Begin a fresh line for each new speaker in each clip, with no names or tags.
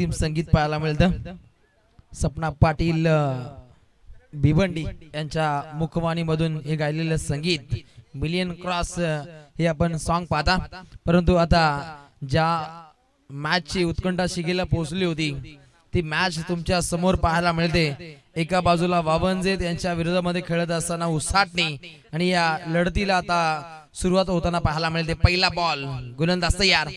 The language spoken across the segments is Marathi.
अप्रतिम संगीत पाहायला मिळतं. सपना पाटील भिवंडी यांच्या मुखवाणीमधून हे गायलेलं संगीत मिलियन क्रॉस हे आपण सॉन्ग पाहता. परंतु आता ज्या मॅचची उत्कंठा शिगेला पोहोचली होती ती मॅच तुमच्या समोर पाहायला मिळते. एका बाजूला वावंजेत यांच्या विरोधामध्ये खेळत असताना उसाटणी आणि या लढतीला आता सुरुवात होताना पाहायला मिळते. पहिला बॉल गोलंदाज तयार.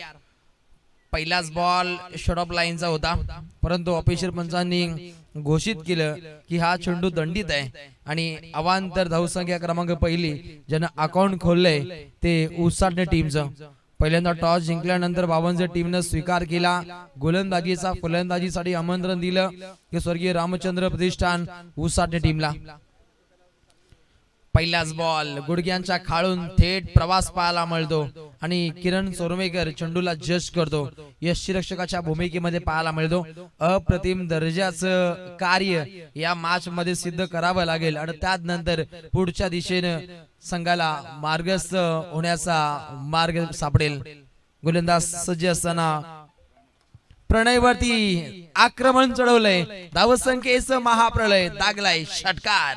पहिलाच बॉल शॉर्ट ऑफ लाईनचा होता, परंतु ऑफिशियल पंचांनी घोषित केलं की हा चेंडू दंडित आहे आणि अवांतर धावसंख्या क्रमांक पहिली ज्यानं अकाउंट खोललंय ते उसाटणे टीमचं. पहिल्यांदा टॉस जिंकल्यानंतर वावंजे टीमनं स्वीकार केला गोलंदाजीचा. फलंदाजीसाठी आमंत्रण दिलं की स्वर्गीय रामचंद्र प्रतिष्ठान उसाटणे टीमला. पहिलाच बॉल गुडघ्यांच्या खाळून थेट प्रवास पाहायला मिळतो आणि किरण सोरमेकर चेंडूला जज करतो. यष्टीरक्षकाच्या भूमिकेमध्ये पाहायला मिळतो. अप्रतिम दर्जाचं कार्य या मॅच मध्ये सिद्ध करावं लागेल आणि त्यानंतर पुढच्या दिशेनं संघाला मार्गस्थ होण्याचा मार्ग सापडेल. गोलंदाज सज्ज असताना प्रणयवरती आक्रमण चढवलंय. धावसंख्येचं महाप्रलय दागलाय षटकार.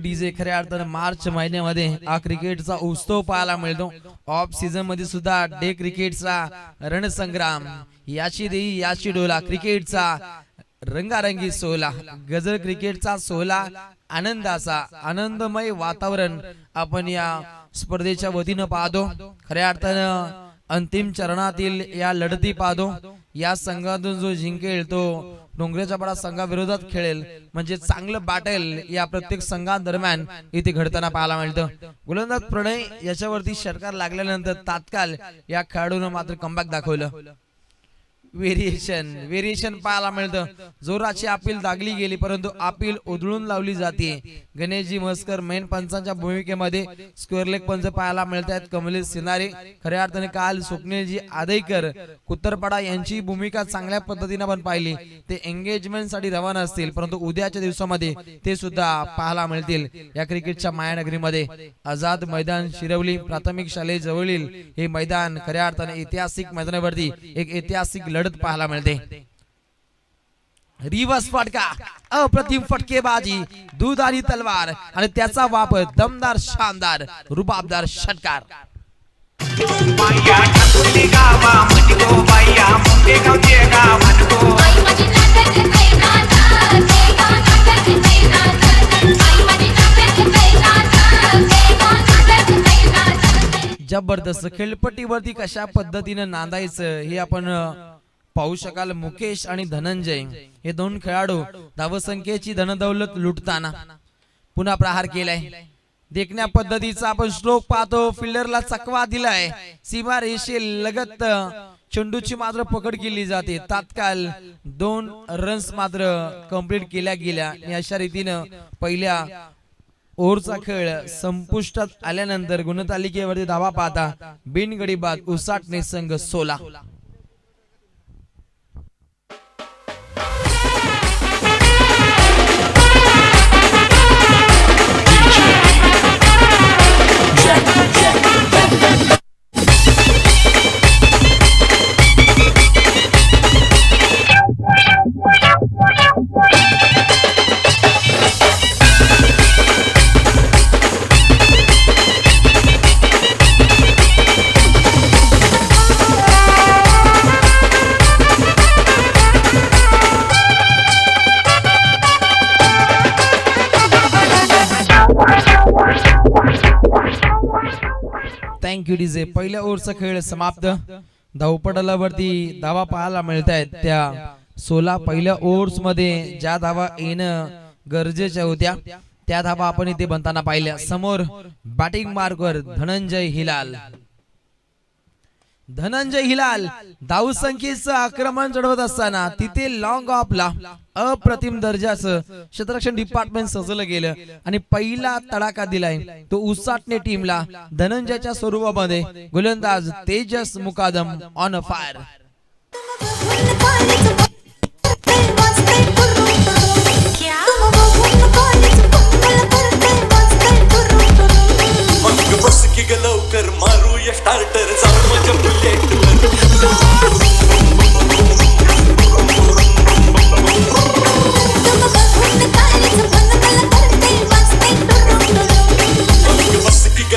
डीजे खऱ्या अर्थानं मार्च महिन्यामध्ये हा क्रिकेटचा उत्सव पाहायला मिळतो. ऑफ सीझन मध्ये सुद्धा डे क्रिकेटचा रणसंग्राम याची देई याची डोला क्रिकेटचा रंगारंगी सोहळा गजल क्रिकेटचा सोहळा आनंदाचा आनंदमय वातावरण आपण या स्पर्धेच्या वतीनं पाहतो. खऱ्या अर्थानं अंतिम चरणातील या लढती पाहतो. या संघातून जो जिंकेल तो डोंगराच्या पाडा संघाविरोधात खेळेल म्हणजे चांगलं बॅटल या प्रत्येक संघादरम्यान इथे घडताना पाहायला मिळतं. गोलंदाज प्रणय याच्यावरती षटकार लागल्यानंतर तात्काळ या खेळाडूनं मात्र कमबॅक दाखवलं. व्हेरिएशन पाहायला मिळतं. जोराची अपील दागली गेली परंतु अपील उधळून लावली जाते. गणेशजी मस्कर मेन पंचांच्या भूमिकेमध्ये स्क्वेअर लेग पंच पाहायला मिळत आहेत. कमलेश सिनारे खऱ्या अर्थाने काल स्वप्नीलजी आदेकर कुत्तरपाडा यांची भूमिका चांगल्या पद्धतीने आपण पाहिली. ते एंगेजमेंट साठी रवाना असतील परंतु उद्याच्या दिवसामध्ये ते सुद्धा पाहायला मिळतील या क्रिकेटच्या मायानगरीमध्ये. आझाद मैदान शिरवली प्राथमिक शाळे जवळील हे मैदान खऱ्या अर्थाने ऐतिहासिक मैदानावरती एक ऐतिहासिक लढत पाहायला मिळते. रिवर्स फटका अप्रतिम फटकेबाजी दुधारी तलवार आणि त्याचा वापर दमदार शानदार रुबाबदार षटकार. जबरदस्त खेळपट्टीवरती कशा पद्धतीने नांदायचं हे आपण पाहू शकाल. मुकेश आणि धनंजय हे दोन खेळाडू धावसंख्येची धनदौलत लुटताना पुन्हा प्रहार केलाय. देखण्या पद्धतीचा आपण स्ट्रोक पाहतो. फिल्डरला चकवा दिलाय. सीमा रेषे लगत चेंडूची मात्र पकड केली जाते. तात्काळ 2 रन्स मात्र कंप्लीट केल्या गेल्या. अशा रीतीनं पहिल्या ओव्हरचा खेळ संपुष्टात आल्यानंतर गुणतालिकेवरती धावा पाहता बिनगडी बाद उसाटणे संघ 16. Thank you DJ. पहिल्या ओव्हरचा खेळ समाप्त. धावपटलावरती धावा पाहायला मिळत आहेत. त्या 16 पहिल्या ओव्हर्स मध्ये ज्या धावा येणं गरजेच्या होत्या त्या धावा आपण इथे बनताना पाहिल्या. समोर बॅटिंग मार्कवर धनंजय हिलाल. धनंजय हिलाल धाव संख्येचं आक्रमण चढवत असताना तिथे लॉंग ऑफला अप्रतिम दर्जाचं क्षेत्ररक्षण डिपार्टमेंट सजवलं गेलं आणि पहिला तडाखा दिलाय तो उसाटणे टीमला धनंजयच्या स्वरूपामध्ये गोलंदाज तेजस मुकादम ऑन फायर.
लवकर मारूया स्टार्टर जाऊन माझ्या बुलेटवर.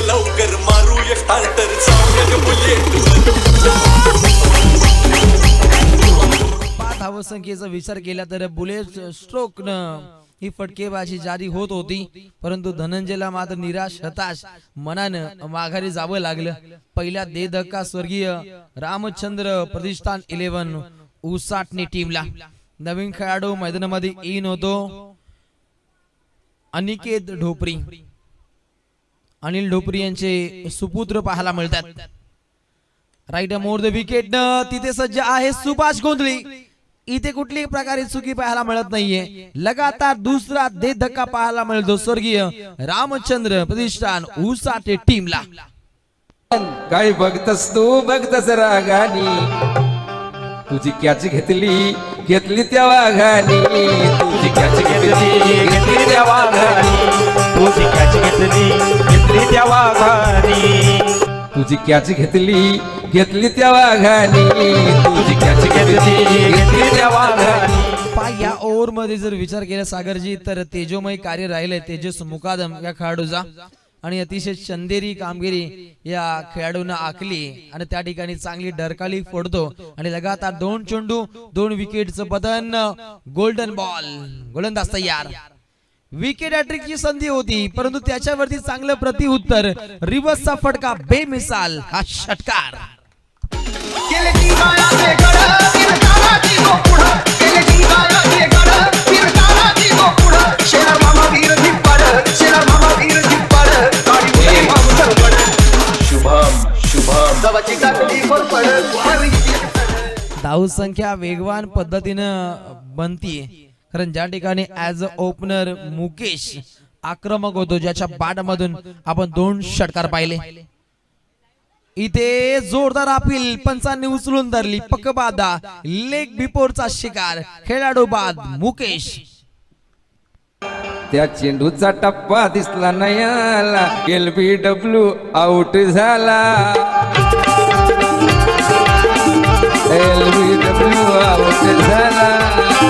लवकर मारूया स्टार्टर जाऊन माझ्या बुलेटवर.
धावसंख्येचा विचार केला तर बुलेट स्ट्रोक न ही फटकेबाजी जारी होत होती, परंतु धनंजयला मात्र निराश हताश मनानं माघारी जावं लागलं. पहिल्या दे धक्का स्वर्गीय रामचंद्र प्रतिष्ठान 11 उसाटणे टीमला. नवीन खेळाडू मैदानामध्ये इन होतो अनिकेत ढोपरी. अनिल ढोपरी यांचे सुपुत्र पाहायला मिळतात. राईट मोर द विकेट तिथे सज्ज आहे सुभाष गोंधळी. इथे कुठल्याही प्रकारे चुकी पाहायला मिळत नाहीये. लगातार दुसरा दे धक्का पाहायला मिळतो स्वर्गीय रामचंद्र प्रतिष्ठान उसाटे टीमला.
काय बघतस तू बघतस रागानी तुझी कॅच घेतली त्या वाघानी. तुझी कॅच घेतली त्या वाघानी. तुझी कॅच घेतली त्या वाघानी. तुझी कॅच घेतली त्या वाघानी. तुझी कॅच घेतली त्या वाघानी.
या ओव्हर मध्ये जर विचार केला सागरजी तर तेजोमय कार्य राहिले तेजस मुकादम या खेळाडूचा आणि अतिशय चंदेरी कामगिरी या खेळाडूंना आखली आणि त्या ठिकाणी चांगली डरकाली फोडतो आणि लगातार 2 चेंडू 2 विकेटचं पतन. गोल्डन बॉल गोलंदाज तयार. विकेट हॅट्रिकची संधी होती परंतु त्याच्यावरती चांगलं प्रतिउत्तर. रिव्हर्सचा फटका बेमिसाल हा षटकार. धाव संख्या वेगवान पद्धतीनं बनतीये कारण ज्या ठिकाणी ऍज अ ओपनर मुकेश आक्रमक होतो ज्याच्या बॅट मधून आपण 2 षटकार पाहिले. इथे जोरदार अपील पंचांनी उचलून धरली. पकबादा लेग बिफोरचा शिकार खेळाडू बाद मुकेश.
त्या चेंडूचा टप्पा दिसला नाही आला. LBW आउट झाला. LBW आउट झाला.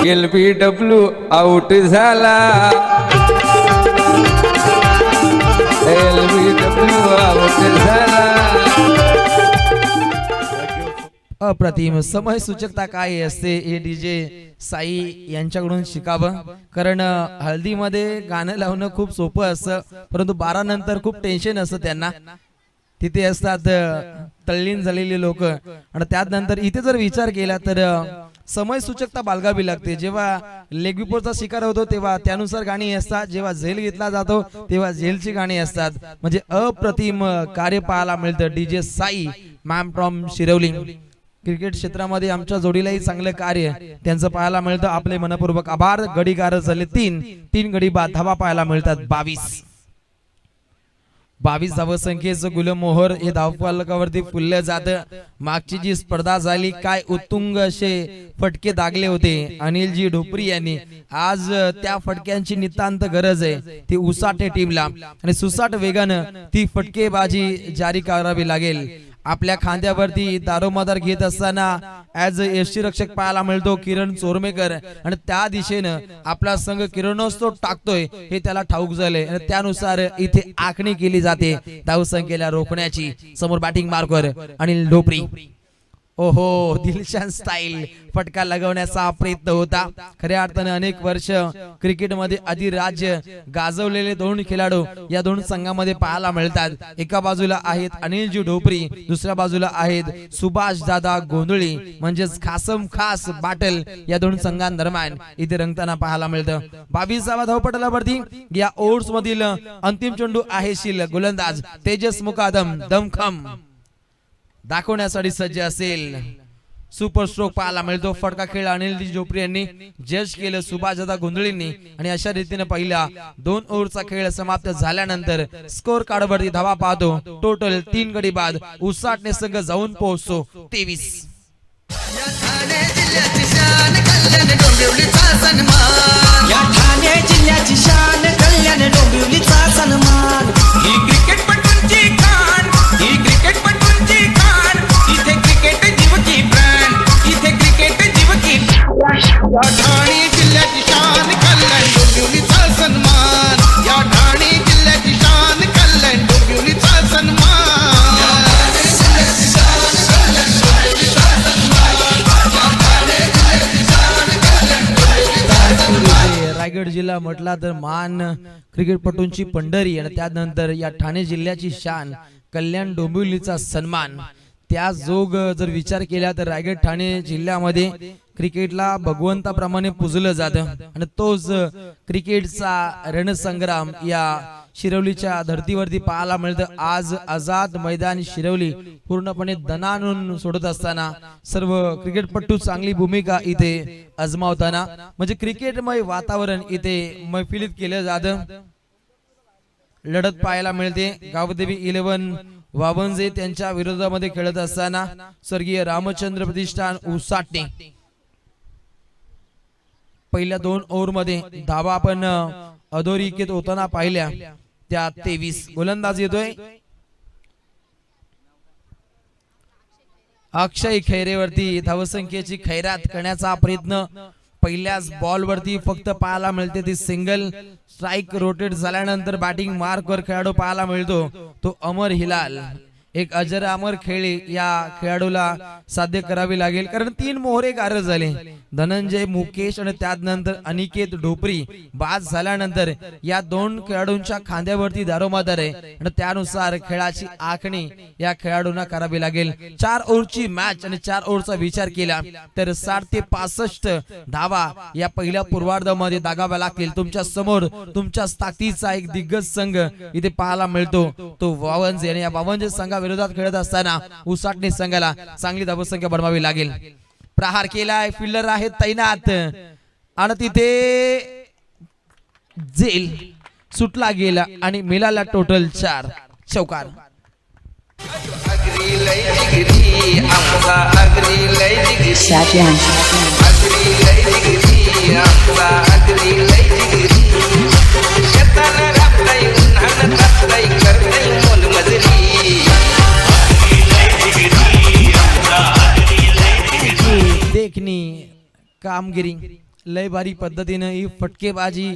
LBW आउट झाला. LBW आउट झाला.
अप्रतिम समय सूचकता काय असते हे डीजे साई यांच्याकडून शिकावं कारण हळदीमध्ये गाणं लावणं खूप सोपं असतं परंतु 12 नंतर खूप टेन्शन असतं त्यांना. तिथे असतात तल्लीन झालेले लोक आणि त्यानंतर इथे जर विचार केला तर समय सूचकता बाळगावी लागते. जेव्हा लेग बिफोरचा शिकार होतो तेव्हा त्यानुसार गाणी असतात. जेव्हा झेल घेतला जातो तेव्हा झेलची गाणी असतात. म्हणजे अप्रतिम कार्य पाहायला मिळतं. DJ Sai ma'am from Shirwali. Cricket क्षेत्रामध्ये आमच्या जोडीलाही चांगलं कार्य त्यांचं पाहायला मिळतं. आपले मनपूर्वक आभार. गडीगार झाले 3 गडी बाद. धावा पाहायला मिळतात 22 धावसंख्येचं गुलमोहर हे धावफलकावरती फुललं जातं. मागची जी स्पर्धा झाली काय उत्तुंग असे फटके दागले होते अनिलजी ढोपरी यांनी. आज त्या फटक्यांची नितांत गरज आहे ती उसाटे टीमला आणि सुसाट वेगानं ती फटकेबाजी जारी करावी लागेल. आपल्या खांद्यावरती दारोमदार घेत असताना ऍज यष्टी रक्षक पाहायला मिळतो किरण चोरमेकर आणि त्या दिशेनं आपला संघ किरणोत्सव टाकतोय हे त्याला ठाऊक झालंय आणि त्यानुसार इथे आखणी केली जाते धावसंख्येला रोखण्याची. समोर बॅटिंग मार्कर अनिल ढोपरी. ओहो दिलशान स्टाईल फटका लगवण्याचा प्रयत्न होता. खऱ्या अर्थाने अनेक वर्ष क्रिकेटमध्ये अधिराज्य गाजवलेले 2 खेळाडू या 2 संघामध्ये पाहायला मिळतात. एका बाजूला आहेत अनिलजी ढोपरी दुसऱ्या बाजूला आहेत सुभाष दादा गोंधळी. म्हणजेच खासम खास बाटल या 2 संघांदरम्यान इथे रंगताना पाहायला मिळतं. 22वा धावपटलावरती या ओव्हर्स मधील अंतिम चेंडू आहे शील गोलंदाज तेजस मुकादम दमखम. दाखवण्यासाठी सज्ज असेल. सुपर स्ट्रोक पाहायला मिळतो. फटका खेळ अनिल जोपरी यांनी जज केलं सुभाषदादा गोंधळींनी आणि अशा रीतीने पहिला 2 ओव्हरचा खेळ समाप्त झाल्यानंतर स्कोर कार्डवरती धावा पाहतो. टोटल 3 गडी बाद. उसाटणे संघ जाऊन पोहोचतो 23.
या ठाणे जिल्ह्याची शान कल्याण डोंबिवलीचा सन्मान.
ही क्रिकेटपटूंची खाण, ही क्रिकेटपटूंची खाण. इथे क्रिकेट जीव की प्राण, इथे क्रिकेट जीव की प्राण. या ठाणे जिल्ह्याची शान कल्याण डोंबिवलीचा सन्मान. या ठाणे जिल्ह्याची शान कल्याण डोंबिवलीचा सन्मान.
रायगड जिल्हा म्हटला तर मान क्रिकेटपटूंची पंढरी आणि त्यानंतर या ठाणे जिल्ह्याची शान कल्याण डोंबिवलीचा सन्मान. त्या जोग जर विचार केला तर रायगड ठाणे जिल्ह्यामध्ये क्रिकेटला भगवंताप्रमाणे पूजलं जातं आणि तोच क्रिकेटचा रणसंग्राम या शिरवलीच्या धर्तीवरती पाहायला मिळतं. आज आझाद मैदान शिरवली पूर्णपणे दणाणून सोडत असताना सर्व क्रिकेटपटू चांगली भूमिका इथे अजमावताना म्हणजे क्रिकेटमय वातावरण इथे मैफिलीत केलं जातं. लढत पाहायला मिळते. गावदेवी 11 वावंजे त्यांच्या विरोधामध्ये खेळत असताना स्वर्गीय रामचंद्र प्रतिष्ठान उसाटणे. पहिल्या 2 ओव्हर मध्ये धावा आपण अधोरेखित होताना पाहिल्या. त्या 23. गोलंदाज येतोय अक्षय खैरेवरती. धावसंख्येची खैरात करण्याचा प्रयत्न. पहिल्याच बॉल वरती फक्त पाहायला मिळते ती सिंगल. स्ट्राइक रोटेट झाल्यानंतर बॅटिंग मार्क वर खेळाडू पाहायला मिळतो तो अमर हिलाल. एक अजर अमर खेळी या खेळाडूला साध्य करावी लागेल कारण 3 मोहरे गारद झाले. धनंजय मुकेश आणि त्यानंतर अनिकेत ढोपरी बाद झाल्यानंतर या 2 खेळाडूंच्या खांद्यावरती दारोमदार आहे आणि त्यानुसार खेळाची आखणी या खेळाडूंना करावी लागेल. 4 ओव्हरची मॅच आणि 4 ओव्हरचा विचार केला तर 60 ते 65 धावा या पहिल्या पूर्वार्धामध्ये दागाव्या लागतील. तुमच्या समोर तुमच्या ताकदीचा एक दिग्गज संघ इथे पाहायला मिळतो तो वावंजे आणि या वावंजे संघाविरोधात खेळत असताना उसाटणे संघाला चांगली धावसंख्या बनवावी लागेल. प्रहार केलाय. फिल्डर आहेत तैनात आणि तिथे जेल सुटला गेला आणि मिळाला टोटल 4 चौकार. देखणी कामगिरी लय भारी पद्धतीने ही फटकेबाजी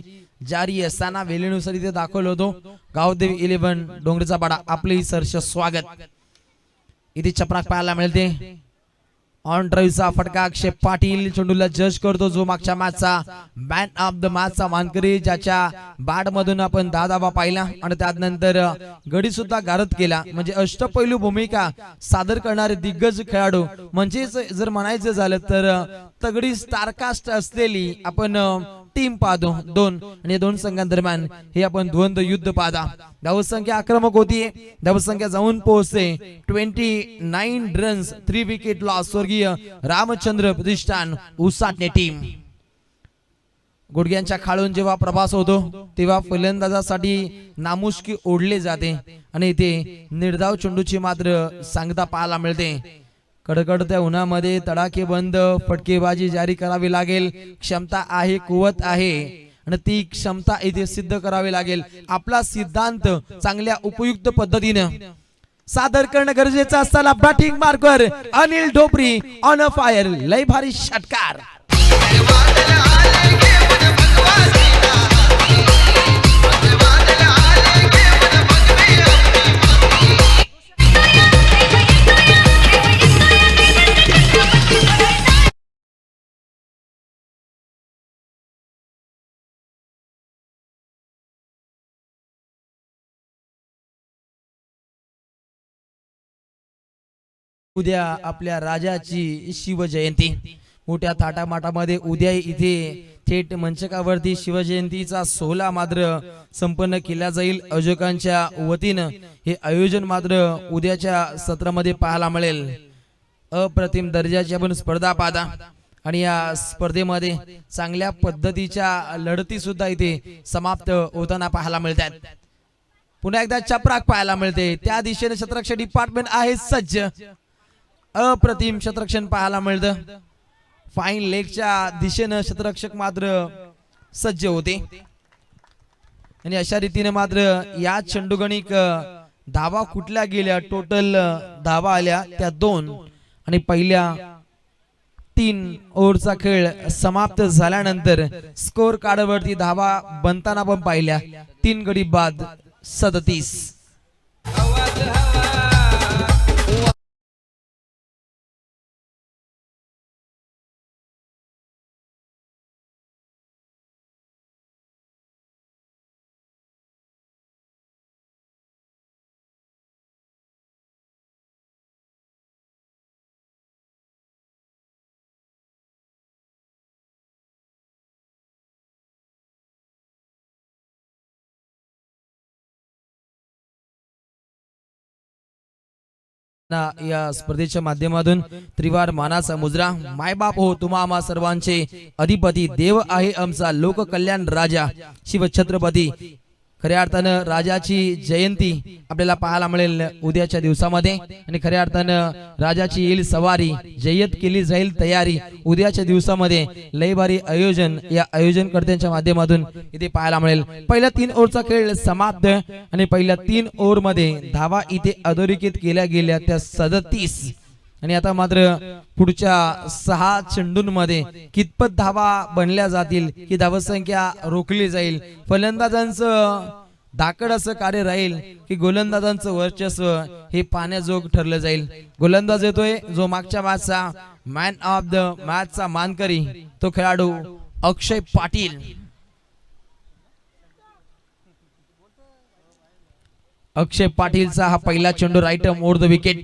जारी असताना वेळेनुसार इथे दाखवलं होतो. गावदेवी 11 डोंगरेचा पाडा आपले सहर्ष स्वागत. इथे चपराक पाहायला मिळते. ऑन ड्राईव्हचा फटका अक्षय पाटील चेंडूला जज करतो जो मागच्या मॅचचा मॅन ऑफ द मॅचचा मानकरी ज्याच्या बॅट मधून आपण 10 धावा पाहिला आणि त्यानंतर गडी सुद्धा गारद केला. म्हणजे अष्टपैलू भूमिका सादर करणारे दिग्गज खेळाडू म्हणजेच जर म्हणायचं झालं तर तगडी स्टारकास्ट असलेली आपण टीम पाहतो. 2 आणि 2 संघांदरम्यान हे आपण द्वंद्व युद्ध पाहता. धावसंख्या आक्रमक होती. धावसंख्या जाऊन पोहोचते 29 रन्स 3 विकेट लॉस. स्वर्गीय रामचंद्र प्रतिष्ठान उसाटणे टीम. गुडघ्यांच्या खालून जेव्हा प्रवास होतो तेव्हा फलंदाजासाठी नामुष्की ओढले जाते आणि इथे निर्धाव चेंडूची मात्र सांगता पाहायला मिळते. कडकडत्या उन्हामध्ये तडाखे बंद फटकेबाजी जारी करावी लागेल. क्षमता आहे, कुवत आहे आणि ती क्षमता इथे सिद्ध करावी लागेल. आपला सिद्धांत चांगल्या उपयुक्त पद्धतीने सादर करणं गरजेचं असताना बॅटिंग मार्कवर Anil Dhopri on a fire. लय भारी षटकार. उद्या आपल्या राजाची शिवजयंती मोठ्या थाटामाटामध्ये उद्या इथे थेट मंचकावरती शिवजयंतीचा सोहळा मात्र संपन्न केला जाईल. आयोजकांच्या वतीनं हे आयोजन मात्र उद्याच्या सत्रामध्ये पाहायला मिळेल. अप्रतिम दर्जाची आपण स्पर्धा पाहता आणि या स्पर्धेमध्ये चांगल्या पद्धतीच्या लढती सुद्धा इथे समाप्त होताना पाहायला मिळतात. पुन्हा एकदा चपराक पाहायला मिळते. त्या दिशेने शतरक्षक डिपार्टमेंट आहे सज्ज. अप्रतिम शतरक्षण पाहायला मिळतं. फाईन लेगच्या दिशेनं शतरक्षक मात्र सज्ज होते आणि अशा रीतीने मात्र या चेंडूगणिक धावा कुठल्या गेल्या, टोटल धावा आल्या त्या 2 आणि पहिल्या 3 ओव्हरचा खेळ समाप्त झाल्यानंतर स्कोर कार्डवरती धावा बनताना पण पाहिल्या. 3 गडी बाद 37. या स्पर्धेच्या माध्यमातून त्रिवार मानाचा मुजरा. मायबाप हो तुम्हा आम्हा सर्वांचे अधिपती, देव आहे आमचा लोककल्याण राजा शिवछत्रपती. खऱ्या अर्थानं राजाची जयंती आपल्याला पाहायला मिळेल उद्याच्या दिवसामध्ये आणि खऱ्या अर्थानं राजाची येईल सवारी, जय्यत केली जाईल तयारी. उद्याच्या दिवसामध्ये लय भारी आयोजन या आयोजनकर्त्यांच्या माध्यमातून इथे पाहायला मिळेल. पहिल्या 3 ओव्हरचा खेळ समाप्त आणि पहिल्या 3 ओव्हर मध्ये धावा इथे अधोरेखित केल्या गेल्या त्या 37 आणि आता मात्र पुढच्या 6 चेंडूंमध्ये कितपत धावा बनल्या जातील, ही धावसंख्या रोखली जाईल. फलंदाजांचं धाकड असं कार्य राहील की गोलंदाजांचं वर्चस्व हे पाण्याजोग ठरलं जाईल. गोलंदाज येतोय जो मागच्या मॅचचा मॅन ऑफ द मॅचचा मानकरी, तो खेळाडू अक्षय पाटील. अक्षय पाटीलचा हा पहिला चेंडू राईट ओव्हर द विकेट.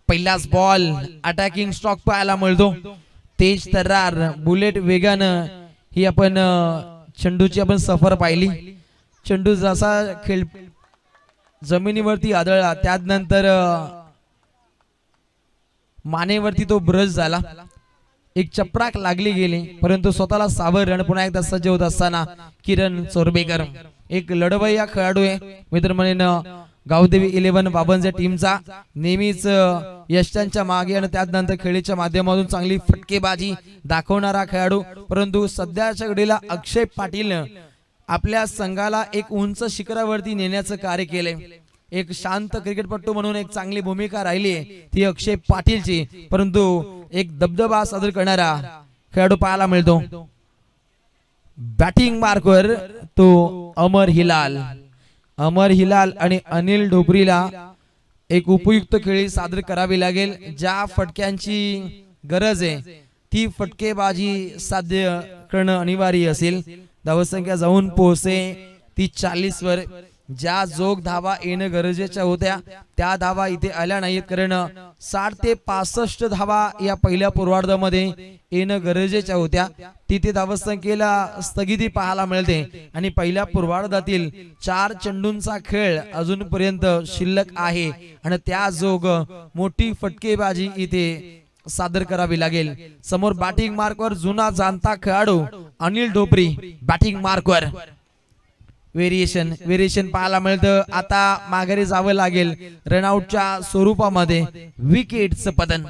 पहिलाच बॉल अटॅकिंग स्ट्रोक पाहायला मिळतो. तेज तर्रार बुलेट वेगानं ही आपण चेंडूची आपण सफर पाहिली. चेंडू जसा खेळ जमिनीवरती आदळला त्यानंतर मानेवरती तो ब्रश झाला, एक चपराक लागली गेली, परंतु स्वतःला सावरलं आणि पुन्हा एकदा सज्ज होत असताना किरण चोरबेकर एक लढवय्या खेळाडू आहे. मित्र म्हणेन गावदेवी 11 बाबांच्या टीमचा नेहमीच यशांच्या मागे आणि त्यानंतर खेळीच्या माध्यमातून चांगली फटकेबाजी दाखवणारा खेळाडू. परंतु सध्याच्या घडीला अक्षय पाटील आपल्या संघाला एक उंच शिखरावरती नेण्याचं कार्य केले. एक शांत क्रिकेटपटू म्हणून एक चांगली भूमिका राहिली ती अक्षय पाटीलची, परंतु एक दबदबा सादर करणारा खेळाडू पाहायला मिळतो. बॅटिंग मार्कवर तो अमर हिलाल आणि अनिल ढोबरीला एक उपयुक्त खेळी सादर करावी लागेल. ज्या फटक्यांची गरज आहे ती फटकेबाजी साध्य करणं अनिवार्य असेल. धावसंख्या जाऊन पोहोचे ती 40 वर. ज्या जोग धावा येणं गरजेच्या होत्या त्या धावा इथे आल्या नाहीत, कारण 60 ते 65 धावा या पहिल्या पूर्वार्धामध्ये येणं गरजेच्या होत्या. तिथे धावसंख्येला स्थगिती पाहायला मिळते आणि पहिल्या पूर्वार्धातील 4 चेंडूंचा खेळ अजूनपर्यंत शिल्लक आहे आणि त्या जोग मोठी फटकेबाजी इथे सादर करावी लागेल. समोर बॅटिंग मार्कवर जुना जाणता खेळाडू अनिल ढोबरी. बॅटिंग मार्कवर व्हेरिएशन पाहायला मिळतं. आता माघारी जावं लागेल रनआउटच्या स्वरूपामध्ये. विकेटचं पतन.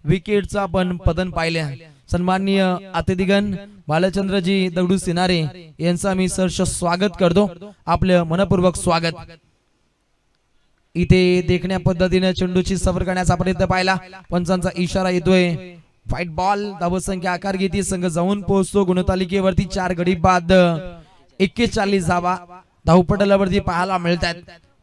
विकेटचा पण पतन पाहिले. सन्माननीय अतिथिगण बालचंद्रजी दगडू सिनारे यांचा मी सहर्ष स्वागत करतो. आपलं मनपूर्वक स्वागत. इथे देखण्या पद्धतीने चेंडूची सफर करण्याचा प्रयत्न पाहिला, पंचांचा इशारा येतोय. White ball. धावसंख्या आकार घेते, संघ जाऊन पोहोचतो गुणतालिकेवरती 4 गडी बाद 41 धावा धावपटलावरती पाहायला मिळतात.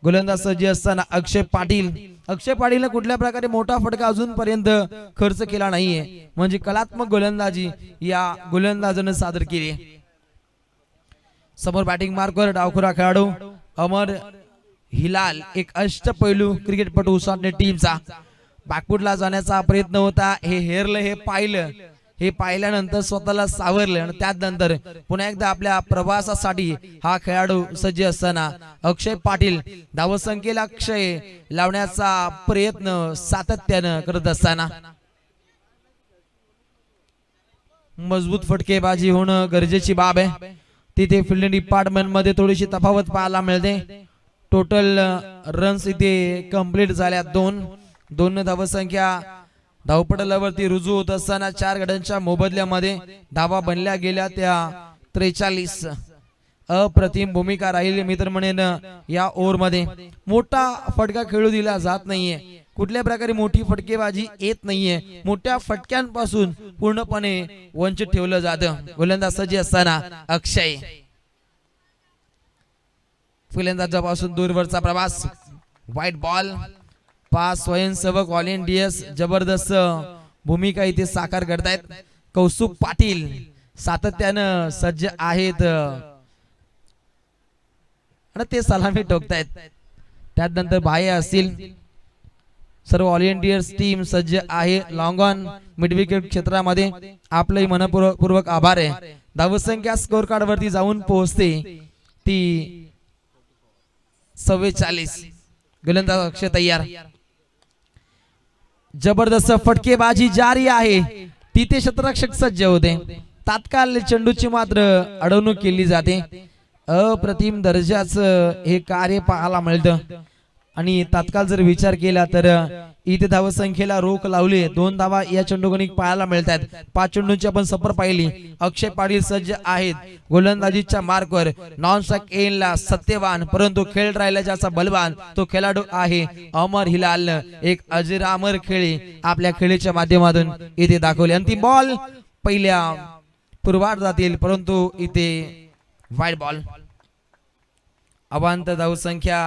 गोलंदाज सज्ज असताना अक्षय पाटील कुठल्या प्रकारे मोठा फटका अजूनपर्यंत खर्च केला नाहीये, म्हणजे कलात्मक गोलंदाजी या गोलंदाजाने सादर केली. समोर बॅटिंग मार्कवर डावखुरा खेळाडू अमर हिलाल, एक अष्टपैलू क्रिकेटपटू उसाटणे टीमचा. बॅकफुटला जाण्याचा प्रयत्न होता, हे हेरलं, हे पाहिल्यानंतर स्वतःला सावरलं आणि त्यानंतर पुन्हा एकदा आपल्या प्रवासासाठी हा खेळाडू सज्ज असताना अक्षय पाटील धावसंख्येला अक्षय लावण्याचा प्रयत्न सातत्यानं करत असताना मजबूत फटकेबाजी होणं गरजेची बाब आहे. तिथे फिल्डिंग डिपार्टमेंट मध्ये थोडीशी तफावत पाहायला मिळते. टोटल रन्स इथे कंप्लीट झाल्या 2 धावसंख्या धावपटलावरती रुजू होत असताना 4 गड्यांच्या मोबदल्यामध्ये धावा बनल्या गेल्या त्या 43. अप्रतिम भूमिका राहिली मित्र म्हणेन. या ओव्हर मध्ये मोठा फटका खेळू दिला जात नाहीये, कुठल्या प्रकारे मोठी फटकेबाजी येत नाहीये, मोठ्या फटक्यांपासून पूर्णपणे वंचित ठेवलं जातं. गोलंदाज सज्ज असताना अक्षय, फलंदाजापासून दूरवरचा प्रवास. White ball. 5 स्वयंसेवक ऑल इंडियस जबरदस्त भूमिका इथे साकार करतायत. कौस्तुभ पाटील सातत्यानं सज्ज आहेत आणि ते सलामी ठोकतायत. त्यानंतर बाह्य असतील सर्व ऑल इंडियस टीम सज्ज आहे. लॉंग ऑन मिड विकेट क्षेत्रामध्ये आपलंही मनपूर्वक आभार आहे. धावसंख्या स्कोर कार्ड वरती जाऊन पोहोचते ती 44. गोलंदाज अक्षय तयार. जबरदस्त फटकेबाजी जारी आहे. तिथे क्षेत्ररक्षक सज्ज होते. तात्काळ चेंडूची मात्र अडवणूक केली जाते. अप्रतिम दर्जाचं हे कार्य पाहायला मिळतं आणि तात्काळ जर विचार केला तर इथे धावसंख्येला रोख लावली. 2 धावा या चेंडूगणिक पाहायला मिळतात. 5 चेंडूंची आपण सफर पाहिली. अक्षय पाटील सज्ज आहेत गोलंदाजीच्या मार्कवर. नॉन स्ट्राइक एंडला सत्यवान परंतु खेळ राहिला ज्याचा बलवान तो खेळाडू आहे अमर हिलाल. एक अजरामर खेळी आपल्या खेळीच्या माध्यमातून इथे दाखवली. अंतिम बॉल पहिल्या पूर्वार्धातील, परंतु इथे व्हाईट बॉल. अवांतर धावसंख्या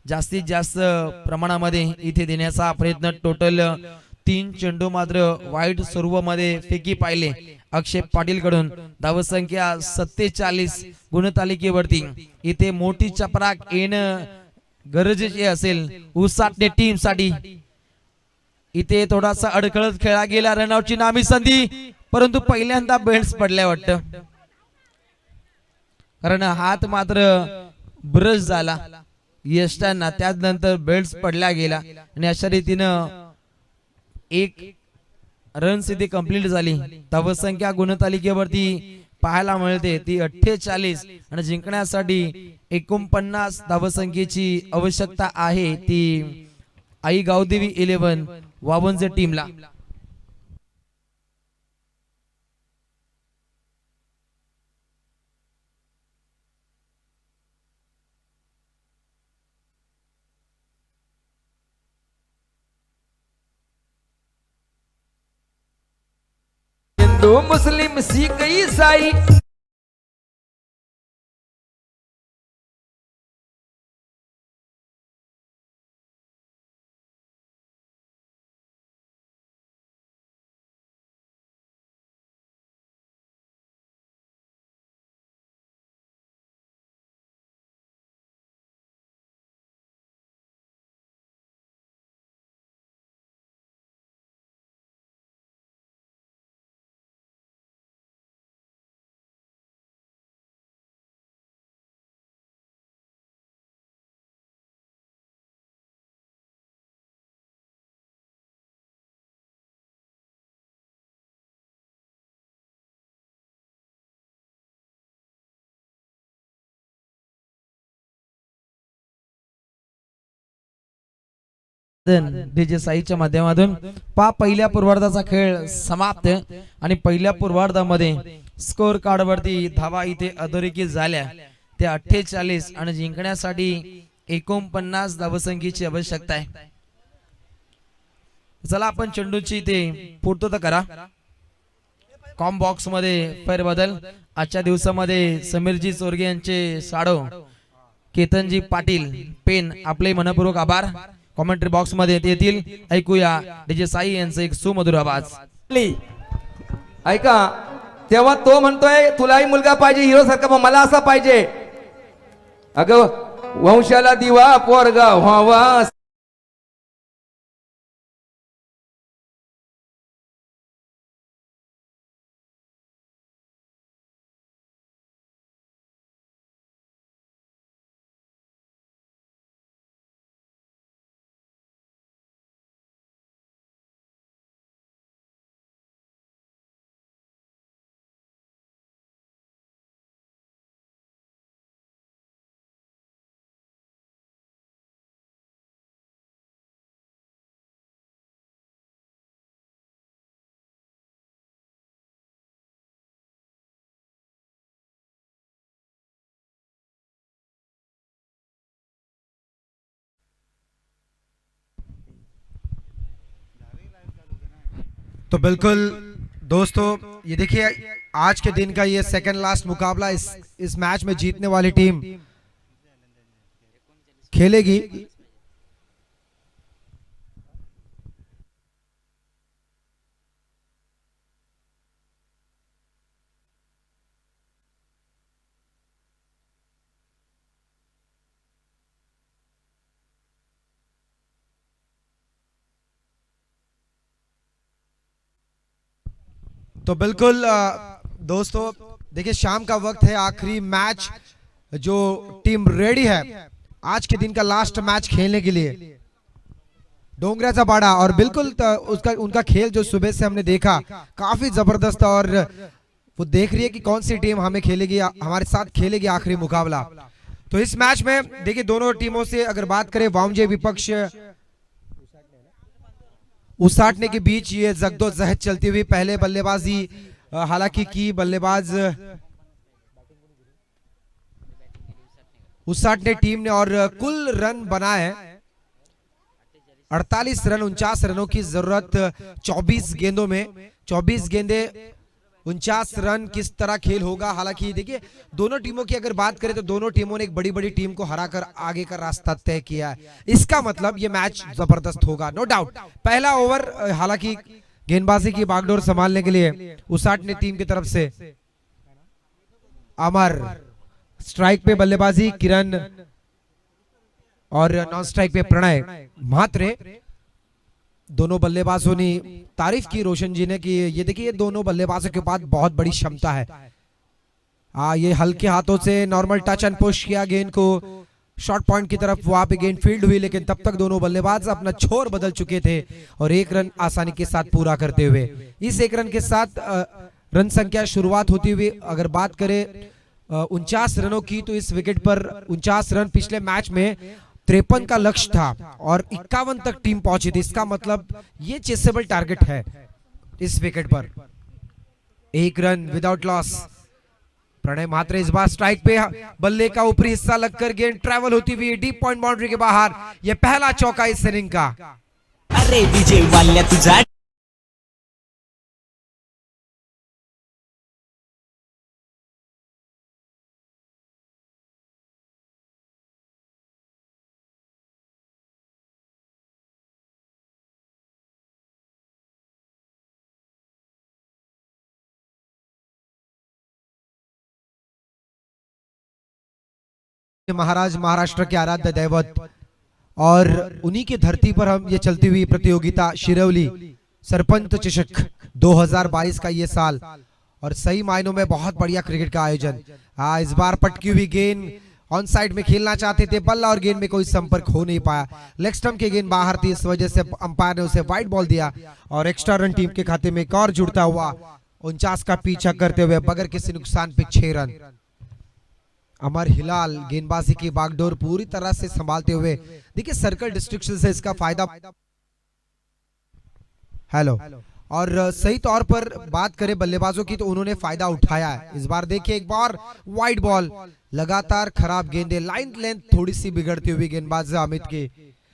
जास्तीत जास्त प्रमाणामध्ये इथे देण्याचा प्रयत्न. टोटल 3 चेंडू मात्र वाईट स्वरूपामध्ये फेकी पाहिले अक्षय पाटील कडून. धावसंख्या 47 गुणतालिकेवरती. इथे मोठी चपराक येणं गरजेचे असेल उसाटणे टीम साठी. इथे थोडासा अडखळत खेळला गेला. रनआउटची नामी संधी, परंतु पहिल्यांदा बेल्ट्स पडल्या वाटतं, कारण हात मात्र ब्रश झाला यष्टांना. त्यानंतर बेल्ट्स पडल्या गेला आणि अशा रीतीनं 1 रन्स इथे कंप्लीट झाली. धावसंख्या गुणतालिकेवरती पाहायला मिळते ती 48 आणि जिंकण्यासाठी 49 धावसंख्येची आवश्यकता आहे ती आई गावदेवी 11 वावंजे टीमला.
हिंदू मुस्लिम सिख ईसाई
डीजे साईच्या माध्यमातून पहिल्या पूर्वार्धाचा खेळ समाप्त आणि पहिल्या पूर्वार्धामध्ये स्कोर कार्ड वरती धावा इथे अधोरेखित झाल्या त्या 48 आणि जिंकण्यासाठी 49 धावसंख्येची आवश्यकता आहे. चला आपण चेंडूची ते पूर्तता करा. कॉम बॉक्स मध्ये फेरबदल. आजच्या दिवसामध्ये समीरजी चोरगे यांचे साडो, केतनजी पाटील पेन आपले मनपूर्वक आभार. कॉमेंट्री बॉक्स मध्ये येतील. ऐकूया डीजे साई यांचा एक सुमधुर आवाज.
ऐका, तेव्हा तो म्हणतोय तुलाही मुलगा पाहिजे हिरो सारखा, मग मला असा पाहिजे. अगं वंशाला दिवा पोरगा व्हावा.
तो बिल्कुल दोस्तों, ये देखिए आज के दिन का ये सेकंड लास्ट मुकाबला. इस मैच में जीतने वाली टीम खेलेगी तो बिल्कुल दोस्तों देखिए शाम का वक्त है, आखिरी मैच जो टीम रेडी है आज के दिन का लास्ट मैच खेलने के लिए. डोंगराचा बाड़ा और बिल्कुल उसका उनका खेल जो सुबह से हमने देखा काफी जबरदस्त, और वो देख रही है कि कौन सी टीम हमें खेलेगी, हमारे साथ खेलेगी आखिरी मुकाबला. तो इस मैच में देखिए दोनों टीमों से अगर बात करें, वामजे विपक्ष उसाटने के बीच ये जगदोजहद चलती हुई पहले बल्लेबाजी हालांकि की बल्लेबाज उसाटने टीम ने, और कुल रन बनाए 48 रन. 49 रनों की जरूरत 24 गेंदों में. 24 गेंदे 49 रन. किस तरह खेल होगा. हालांकि देखिए दोनों टीमों की अगर बात करें तो दोनों टीमों ने एक बड़ी बड़ी टीम को हराकर आगे का रास्ता तय किया है. इसका मतलब ये मैच जबरदस्त होगा, नो डाउट. पहला ओवर हालांकि गेंदबाजी की बागडोर संभालने के लिए उसाटने टीम की तरफ से अमर, स्ट्राइक पे बल्लेबाजी किरण, और नॉन स्ट्राइक पे प्रणय म्हात्रे. दोनों बल्लेबाजों ने तारीफ की रोशन जी ने कि ये देखिए दोनों बल्लेबाजों के पास बहुत बड़ी क्षमता है. ये हल्के हाथों से नॉर्मल टच एंड पुश किया गेंद को शॉर्ट पॉइंट की तरफ, वहां पे गेंद फील्ड हुई, लेकिन तब तक दोनों बल्लेबाज अपना छोर बदल चुके थे और एक रन आसानी के साथ पूरा करते हुए इस एक रन के साथ रन संख्या शुरुआत होती हुई अगर बात करें 49 रनों की, तो इस विकेट पर 49 रन पिछले मैच में 53 का लक्ष्य था और 51 तक टीम पहुंची थी. इसका मतलब ये चेसेबल टारगेट है इस विकेट पर. एक रन विदाउट लॉस. प्रणय म्हात्रे इस बार स्ट्राइक पे, बल्ले का ऊपरी हिस्सा लगकर गेंद ट्रैवल होती हुई डीप पॉइंट बाउंड्री के बाहर. यह पहला चौका इस इनिंग का.
अरे विजय वाल्या तुझा
महाराज महाराष्ट्र के आराध्य दैवत, और उन्हीं की धरती पर हम ये चलती हुई प्रतियोगिता शिरवली सरपंच चषक 2022 का ये साल, और सही मायनों में बहुत बढ़िया क्रिकेट का आयोजन. इस बार पटकी हुई गेंद ऑन साइड में खेलना चाहते थे, बल्ला और गेंद में कोई संपर्क हो नहीं पाया. लेग स्टंप की गेंद बाहर थी, इस वजह से अंपायर ने उसे वाइड बॉल दिया और एक्स्ट्रा रन टीम के खाते में एक और जुड़ता हुआ 49 का पीछा करते हुए बगैर किसी नुकसान पे 6 रन. अमर हिलाल गेंदबाजी की बागडोर पूरी तरह से संभालते हुए, देखिए सर्कल डिस्ट्रिक्शन से इसका फायदा. हेलो, और सही तौर पर बात करें बल्लेबाजों की तो उन्होंने फायदा उठाया है। इस बार देखिए एक बार वाइड बॉल, लगातार खराब गेंदें, लाइन लेंथ थोड़ी सी बिगड़ती हुई गेंदबाज अमित के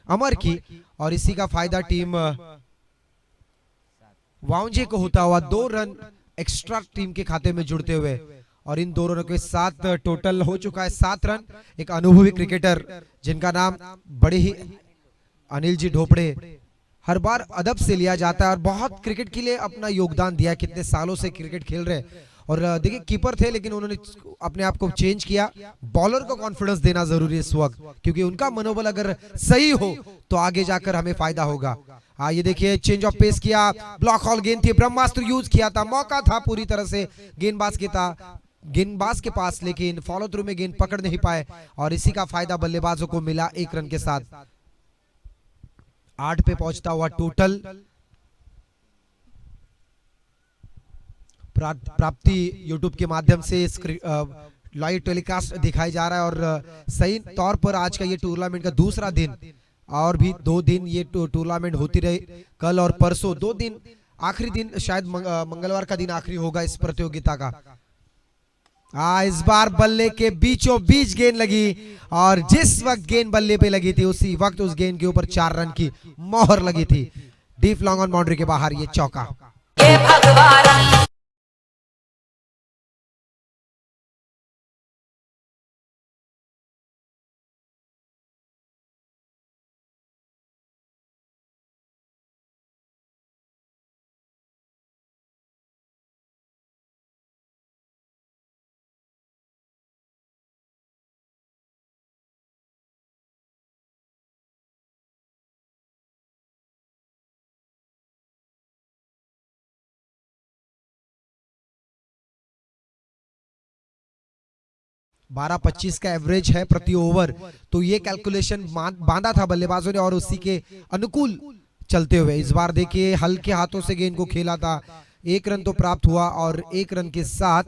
अमर की, और इसी का फायदा टीम वाउंजे को होता हुआ 2 रन एक्स्ट्रा टीम के खाते में जुड़ते हुए, और इन 2 रनों के साथ टोटल हो चुका है 7 रन। एक अनुभवी क्रिकेटर जिनका नाम बड़े ही अनिल जी ढोपड़े हर बार अदब से लिया जाता है और बहुत क्रिकेट के लिए अपना योगदान दिया, कितने सालों से क्रिकेट खेल रहे। और देखिए कीपर थे लेकिन उन्होंने अपने आप को चेंज किया। बॉलर को कॉन्फिडेंस देना जरूरी है इस वक्त, क्योंकि उनका मनोबल अगर सही हो तो आगे जाकर हमें फायदा होगा। ये देखिए चेंज ऑफ पेस किया, ब्लॉक हॉल गेंद थी, ब्रह्मास्त्र यूज किया था, मौका था पूरी तरह से गेंदबाज के पास, लेकिन फॉलो थ्रू में गेंद पकड़ नहीं पाए, और इसी का फायदा बल्लेबाजों को मिला 1 रन के साथ। 8 पे पहुंचता हुआ टोटल। प्राप्ति यूट्यूब के माध्यम से लाइव टेलीकास्ट दिखाई जा रहा है, और सही तौर पर आज का ये टूर्नामेंट का दूसरा दिन, और भी 2 दिन ये टूर्नामेंट होती रही, कल और परसों 2 दिन, आखिरी दिन शायद मंगलवार का दिन आखिरी होगा इस प्रतियोगिता का। इस बार बल्ले के बीचों बीच गेंद लगी, और जिस वक्त गेंद बल्ले पे लगी थी उसी वक्त उस गेंद के ऊपर 4 रन की मोहर लगी थी। डीप लॉन्ग ऑन बाउंड्री के बाहर ये चौका। बारह 25 का एवरेज है प्रति ओवर, तो ये कैलकुलेशन बांधा था बल्लेबाजों ने और उसी के अनुकूल चलते हुए इस बार देखिए हल्के हाथों से गेंद को खेला था। 1 रन तो प्राप्त हुआ, और 1 रन के साथ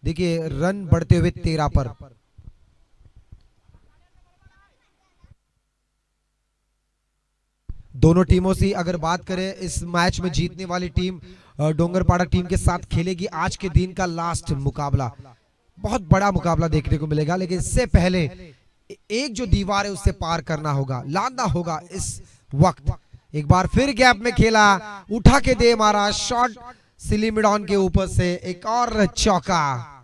देखिए रन बढ़ते हुए 13 पर। दोनों टीमों से अगर बात करें, इस मैच में जीतने वाली टीम डोंगरपाड़ा टीम के साथ खेलेगी आज के दिन का लास्ट मुकाबला। बहुत बड़ा मुकाबला देखने को मिलेगा, लेकिन इससे पहले एक जो दीवार है उससे पार करना होगा, लादना होगा इस वक्त। एक बार फिर गैप में खेला, उठा के दे मारा शॉट सिली मिडॉन के ऊपर से, एक और चौका।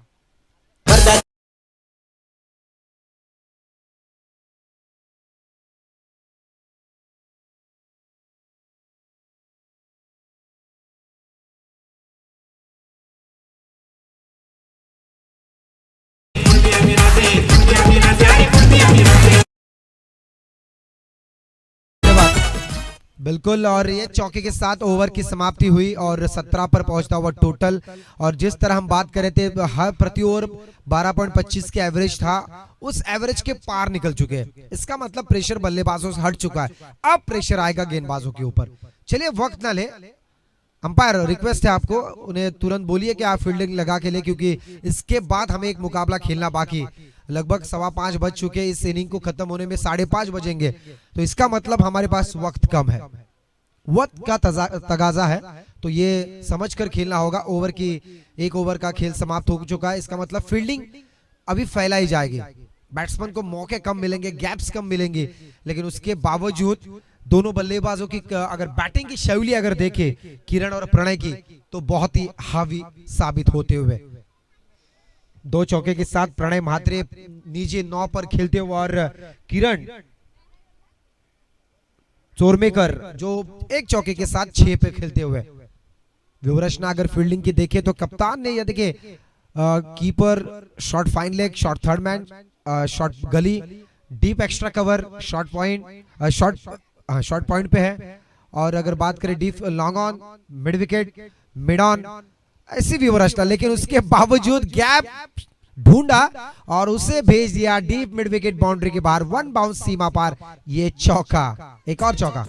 बिल्कुल, और ये चौके के साथ ओवर की समाप्ति हुई और 17 पर पहुंचता हुआ टोटल। और जिस तरह हम बात कर रहे थे, हर प्रति ओवर 12.25 के एवरेज था, उस एवरेज के पार निकल चुके हैं। इसका मतलब प्रेशर बल्लेबाजों से हट चुका है, अब प्रेशर आएगा गेंदबाजों के ऊपर। चलिए वक्त ना ले, अंपायर रिक्वेस्ट है आपको, उन्हें तुरंत बोलिए कि आप फील्डिंग लगा के ले, क्योंकि इसके बाद हमें एक मुकाबला खेलना बाकी। लगभग 5:15 बज चुके, इस इनिंग को खत्म होने में 5:30 बजेंगे, तो इसका मतलब हमारे पास वक्त कम है, वक्त का तगाजा है, तो ये समझकर खेलना होगा। ओवर की 1 ओवर का खेल समाप्त हो चुका है, इसका मतलब फील्डिंग अभी फैलाई जाएगी, बैट्समैन को मौके कम मिलेंगे, गैप्स कम मिलेंगे, लेकिन उसके बावजूद दोनों बल्लेबाजों की अगर बैटिंग की शैली अगर देखे किरण और प्रणय की, तो बहुत ही हावी साबित होते हुए 2 चौके के साथ प्रणय म्हात्रे नीचे 9 पर खेलते हुए, और किरण चोरमेकर जो 1 चौके के साथ 6 पे खेलते हुए। विवरचना अगर फील्डिंग की देखे तो कप्तान ने ये देखे keeper short fine leg, short third man, short gully, deep extra cover, short point, short point पे है। और अगर बात करें deep long on, mid wicket, mid on, ऐसी विवरचना, लेकिन उसके बावजूद गैप ढूंढा और उसे भेज दिया डीप मिड विकेट बाउंड्री के बाहर, 1 बाउंस सीमा पार, ये चौका, एक और चौका।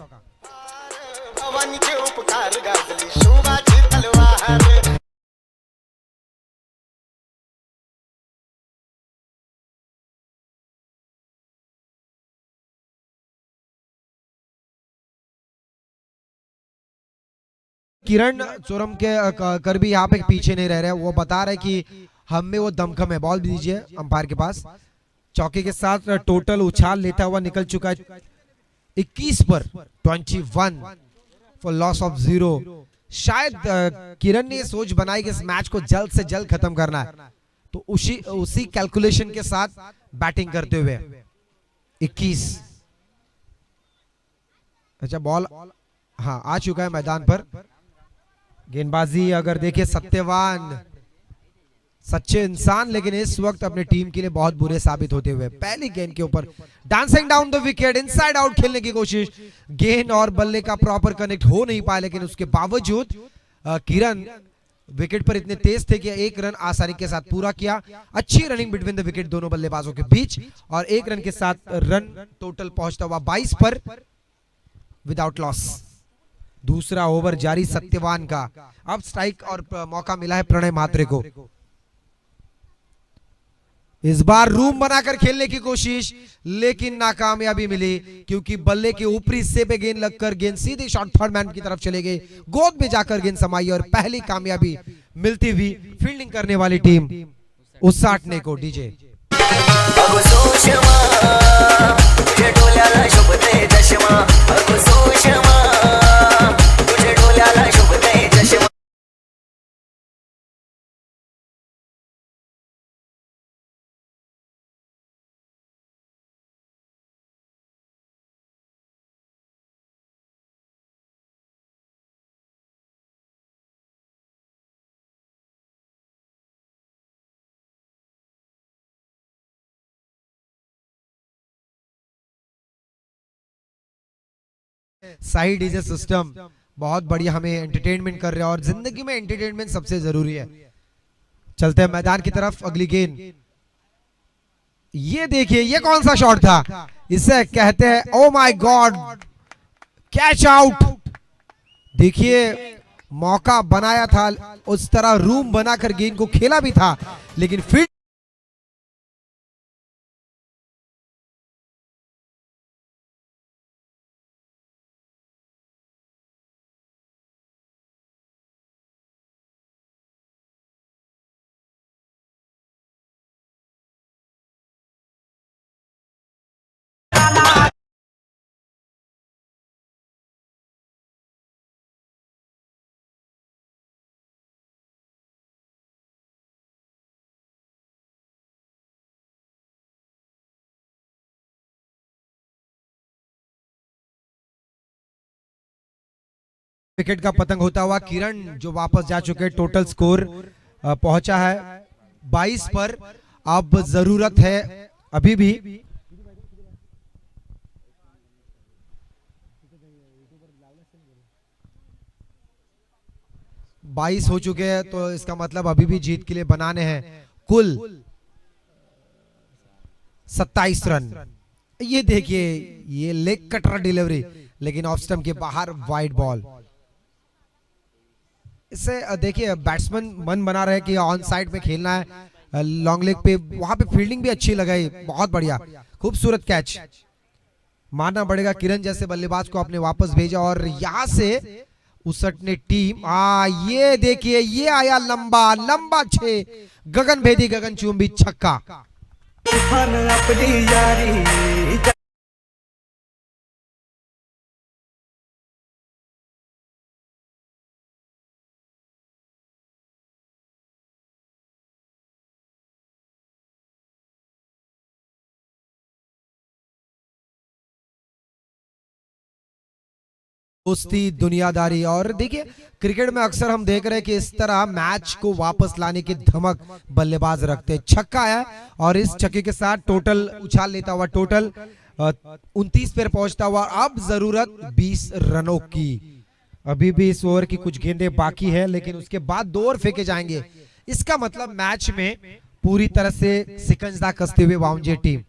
किरण चोरम के कर भी यहाँ पे पीछे नहीं रह रहे, वो बता रहे कि हम में वो दमखम है। बॉल भी दीजिए अंपायर के पास। चौके के साथ टोटल उछाल लेता हुआ निकल चुका है 21 पर 21 फॉर लॉस ऑफ 0। शायद किरण ने सोच बनाई कि इस मैच को जल्द से जल्द खत्म करना है, तो उसी कैलकुलेशन के साथ बैटिंग करते हुए 21। अच्छा बॉल हाँ आ चुका है मैदान पर। गेंदबाजी अगर देखिए सत्यवान सच्चे इंसान, लेकिन इस वक्त अपने टीम के लिए बहुत बुरे साबित होते हुए पहली गेंद के ऊपर dancing down the wicket, inside out खेलने की कोशिश, गेंद और बल्ले का प्रॉपर कनेक्ट हो नहीं पाया, लेकिन उसके बावजूद किरण विकेट पर इतने तेज थे कि एक रन आसानी के साथ पूरा किया। अच्छी रनिंग बिटवीन द विकेट दोनों बल्लेबाजों के बीच, और एक रन के साथ रन टोटल पहुंचता हुआ 22 पर विदाउट लॉस। दूसरा ओवर जारी सत्यवान का। अब स्ट्राइक और मौका मिला है प्रणय म्हात्रे को। इस बार रूम बनाकर खेलने की कोशिश, लेकिन नाकामयाबी मिली, क्योंकि बल्ले के ऊपरी हिस्से पे गेंद लगकर गेंद सीधे शॉट थर्ड मैन की तरफ चले गई, गोद में जाकर गेंद समाई और पहली कामयाबी मिलती हुई फील्डिंग करने वाली टीम उसाटने को। DJ side is a system, बहुत बढ़िया हमें एंटरटेनमेंट कर रहे हैं, और जिंदगी में एंटरटेनमेंट सबसे जरूरी है। चलते हैं मैदान की तरफ। अगली गेंद, ये देखिए ये कौन सा शॉट था, इसे कहते हैं oh my God catch out. देखिए मौका बनाया था, उस तरह रूम बनाकर गेंद को खेला भी था, लेकिन फिर विकेट का पतंग होता हुआ किरण जो वापस जा चुके। टोटल स्कोर पहुंचा है 22 पर। अब जरूरत है अभी भी 22 हो चुके हैं, तो इसका मतलब अभी भी जीत के लिए बनाने हैं कुल 27 रन। ये देखिए ये लेग कटर डिलीवरी, लेकिन ऑफ स्टंप के बाहर वाइड बॉल। इससे देखिए बैट्समैन मन बना रहे कि ऑन साइड में खेलना है, लॉन्ग लेग पे, वहां पे फील्डिंग भी अच्छी लगाई, बहुत बढ़िया खूबसूरत कैच। मानना पड़ेगा किरण जैसे बल्लेबाज को आपने वापस भेजा, और यहां से उसटने टीम। ये देखिए ये आया लंबा लंबा 6, गगनभेदी गगनचुंबी छक्का। दोस्ती दुनियादारी, और देखिए क्रिकेट में अक्सर हम देख रहे हैं कि इस तरह मैच को वापस लाने की धमक बल्लेबाज रखते हैं। छक्का है, और इस छक्के के साथ टोटल उछाल लेता हुआ टोटल 29 पर पहुंचता हुआ। अब जरूरत 20 रनों की। अभी भी इस ओवर की कुछ गेंदें बाकी है, लेकिन उसके बाद 2 ओवर फेंके जाएंगे। इसका मतलब मैच में पूरी तरह से सिकंजा कसते हुए वाउंजे टीम,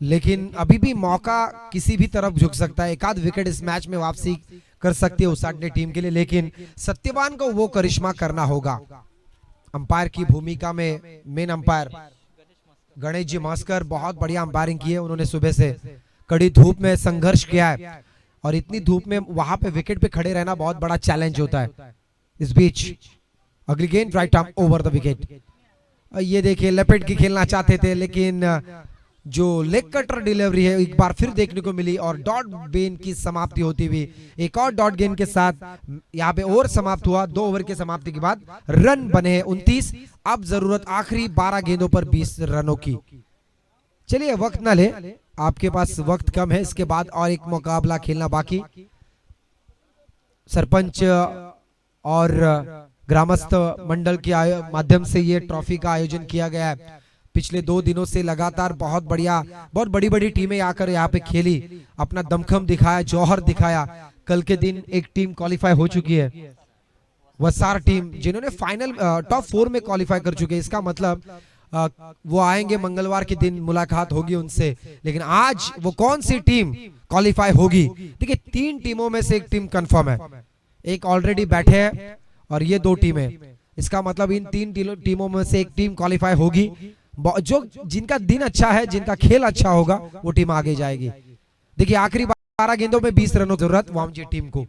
लेकिन अभी भी मौका किसी भी तरफ झुक सकता है। एक आध विकेट इस मैच में वापसी कर सकती है उसाटने टीम के लिए, लेकिन सत्यवान को वो करिश्मा करना होगा। अंपायर की भूमिका में मेन अंपायर गणेश जी मास्कर बहुत बढ़िया अंपायरिंग की है। उन्होंने सुबह से कड़ी धूप में संघर्ष किया है, और इतनी धूप में वहां पे विकेट पे खड़े रहना बहुत बड़ा चैलेंज होता है। इस बीच अगली गेंद right arm over the wicket. ये देखिए लपेट के खेलना चाहते थे लेकिन जो लेग कटर डिलीवरी है एक बार फिर देखने को मिली और डॉट गेंद की समाप्ति होती हुई एक और डॉट गेंद के साथ यहाँ पे ओवर समाप्त हुआ। 2 ओवर के समाप्ति के बाद रन बने हैं 29। अब जरूरत आखिरी 12 गेंदों पर 20 रनों की। चलिए वक्त ना ले, आपके पास वक्त कम है, इसके बाद और एक मुकाबला खेलना बाकी। सरपंच और ग्रामस्थ मंडल के माध्यम से ये ट्रॉफी का आयोजन किया गया है। पिछले 2 दिनों से लगातार बहुत बड़ी बड़ी टीमें आकर यहाँ पे खेली, अपना दमखम दिखाया, जौहर दिखाया। कल के दिन एक टीम क्वालिफाई हो चुकी है, वसार टीम, जिन्होंने फाइनल टॉप 4 में क्वालिफाई कर चुके हैं। इसका मतलब वो आएंगे मंगलवार के दिन, मुलाकात होगी उनसे। लेकिन आज वो कौन सी टीम क्वालिफाई होगी? देखिए 3 टीमों में से एक टीम कंफर्म है, एक ऑलरेडी बैठे है और ये 2 टीमें। इसका मतलब इन 3 टीमों में से एक टीम क्वालिफाई होगी। जो जिनका दिन अच्छा है, जिनका खेल अच्छा होगा, वो टीम आगे जाएगी। देखिए आखिरी 12 गेंदों में 20 रनों की जरूरत वामजी टीम को।